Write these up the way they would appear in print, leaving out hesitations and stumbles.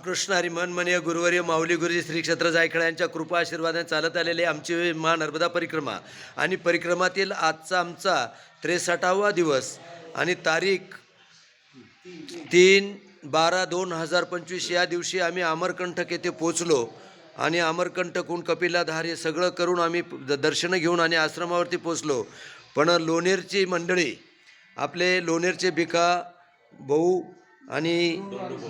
रामकृष्ण हरी मनमनीय गुरुवर्य माऊली गुरुजी श्री क्षेत्र जायखेडा यांच्या कृपा आशीर्वादाने चालत आलेले आमची नर्मदा परिक्रमा आणि परिक्रमातील आजचा आमचा 63वा दिवस आणि तारीख 3/12/2025 या दिवशी आम्ही अमरकंटक येथे पोचलो आणि अमरकंटकहून कपिलाधार हे सगळं करून आम्ही दर्शनं घेऊन आणि आश्रमावरती पोचलो. पण लोणेरची मंडळी आपले लोणेरचे भिका भाऊ आणि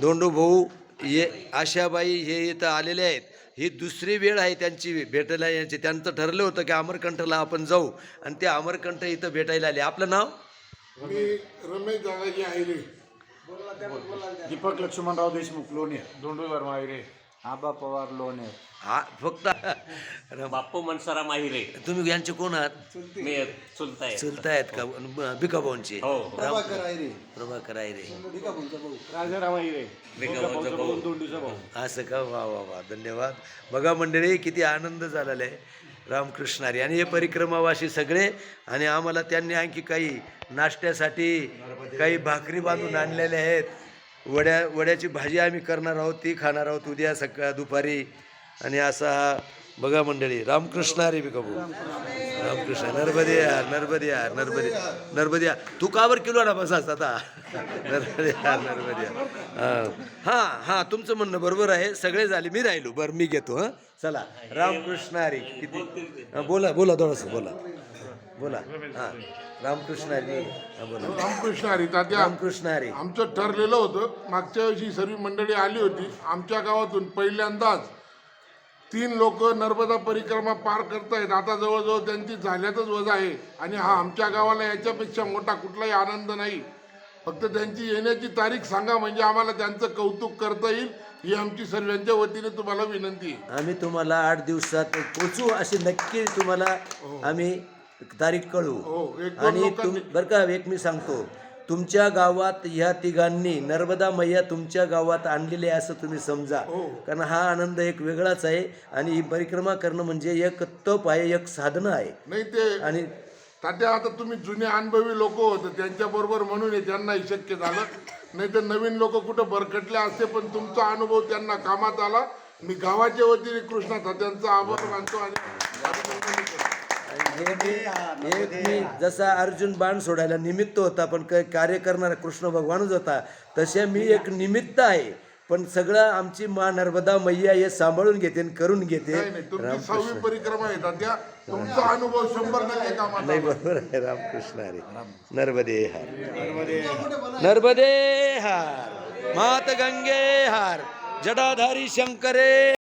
दोंडू भाऊ ये आशाबाई हे इथं आलेले आहेत. ही दुसरी वेळ आहे त्यांची भेटायला यायची. त्यांचं ठरलं होतं की अमरकंठला आपण जाऊ आणि ते अमरकंठ इथं भेटायला आले. आपलं नाव? मी रमेश दादाजी आहिरे. दीपक लक्ष्मणराव देशमुख लोणेर. दोंडू वर्मा आहिरे. आबा पवार लोणेर. हा फक्त बाप्पू मनसाराम आहिरे. तुम्ही यांचे कोण आहात? मी चुलताय. चुलतायत का भिकाभाऊंचे? हो. प्रभाकर आहिरे. राजाराम आहिरे. भिकाभाऊंचा भाऊ. दोंडूचा भाऊ. असं का? वा वा वा, धन्यवाद. बघा मंडळी किती आनंद झालेला आहे. रामकृष्ण हरी. आणि हे परिक्रमावासी सगळे. आणि आम्हाला त्यांनी आणखी काही नाश्त्यासाठी काही भाकरी बांधून आणलेल्या आहेत. वड्याची भाजी आम्ही करणार आहोत, ती खाणार आहोत उद्या दुपारी. आणि असा बघा मंडळी. रामकृष्ण हरी भिकाभाऊ. रामकृष्ण. नर्मदिया तू कावर किलो ना बसास आता. नर्मदिया. हां हां, तुमचं म्हणणं बरोबर आहे. सगळे झाले, मी राहिलो. बरं मी घेतो. हां चला. रामकृष्ण हरी. किती बोला थोडंसं बोला. हां रामकृष्ण हरी. बोला. रामकृष्ण हरी. तात्या, रामकृष्ण हरी. आमचं ठरलेलं होतं, मागच्या वर्षी सर्व मंडळी आली होती. आमच्या गावातून पहिल्यांदाच 3 लोक नर्मदा परिक्रमा पार करतायत. आता जवळजवळ त्यांची झाल्यातच वजा आहे. आणि हा आमच्या गावाला याच्यापेक्षा मोठा कुठलाही आनंद नाही. फक्त त्यांची येण्याची तारीख सांगा म्हणजे आम्हाला त्यांचं कौतुक करता येईल. ही आमची सर्वांच्या वतीने तुम्हाला विनंती आहे. आम्ही तुम्हाला 8 दिवसात पोचू अशी नक्की तुम्हाला आम्ही तारीख कळवू. आणि बरं का, एक मी सांगतो, तुमच्या गावात ह्या तिघांनी नर्मदा मैया तुमच्या गावात आणलेली आहे असं तुम्ही समजा. कारण हा आनंद एक वेगळाच आहे. आणि ही परिक्रमा करणं म्हणजे एक तप आहे, एक साधनं आहे. नाही ते आणि तात्या, आता तुम्ही जुने अनुभवी लोक होते त्यांच्याबरोबर म्हणून त्यांनाही शक्य झालं. नाही तर नवीन लोक कुठं भरकटले असते. पण तुमचा अनुभव त्यांना कामात आला. मी गावाच्या वतीने कृष्णा तात्यांचा आभार मानतो आणि मी जसा अर्जुन बाण सोडायला निमित्त होता, पण कार्य करणारा कृष्ण भगवानच होता, तसे मी एक निमित्त आहे. पण सगळं आमची नर्मदा मैया हे सांभाळून घेते आणि करून घेते. तुमची 6वी परिक्रमा आहे तात्या. तुमचा अनुभव 100% कामात नाही, बरोबर आहे. रामकृष्ण हरी. नर्मदे हार. नर्मदे हार. मात गंगे हार. जटाधारी शंकरे.